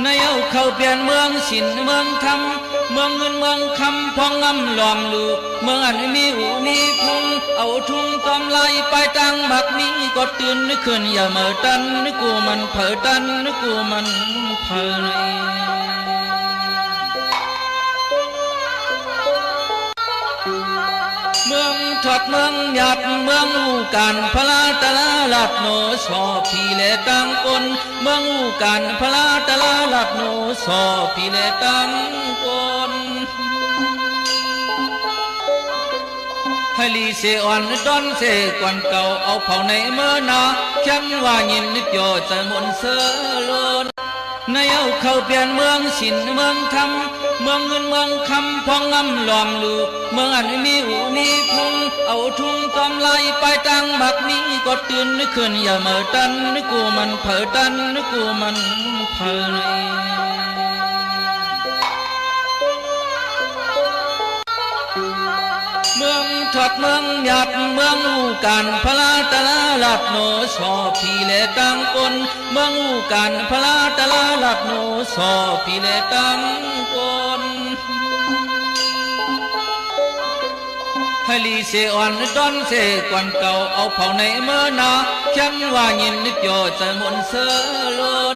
ในเอาเข้าเปลี่ยนเมืองศิลป์เมืองธรรมเมืองเงินเมืองคำพองงำหลอมลูกเมืองอันมีอูมีพุงเอาทุ่งตอมไล่ไปตังบักมีกดตื่นนึกขึ้นอย่าเมื่อตันนึกกูมันเผอตันนึกกูมันเผอในเมืองถอดเมืองหยัดเมืองอูการพลาตะลาลัดโนสอพี่เลตังปนเมืองอูการพลาตะลาลัดโนสอพี่เลตังปนให้ลีเสอ่อนดอนเสกวันเก่าเอาเผาในเมื่อนาฉันว่ายินนิดโยใจมนเสลนในเอาเข้าเปลี่ยนเมืองศิลป์เมืองธรรมเมืองเงินเมืองคำพองงำหลอมลูกเมืองอันมีอูมีพุงเอาทุ่งตอมไล่ไปตังบักมีกดตื่นนึกขึ้นอย่าเมื่อตันนึกกูมันเผอตันนึกกูมันเผอในเมืองถอดเมืองหยัดเมืองอูการพลาตะลาลัดโนสอพี่เลตังปนเมืองอูการพลาตะลาลัดโนสอพี่เลตังปนให้ลีเสอ่อนดอนเสกวันเก่าเอาเผาในเมื่อนาฉันว่ายินนิดโยใจมนเสลน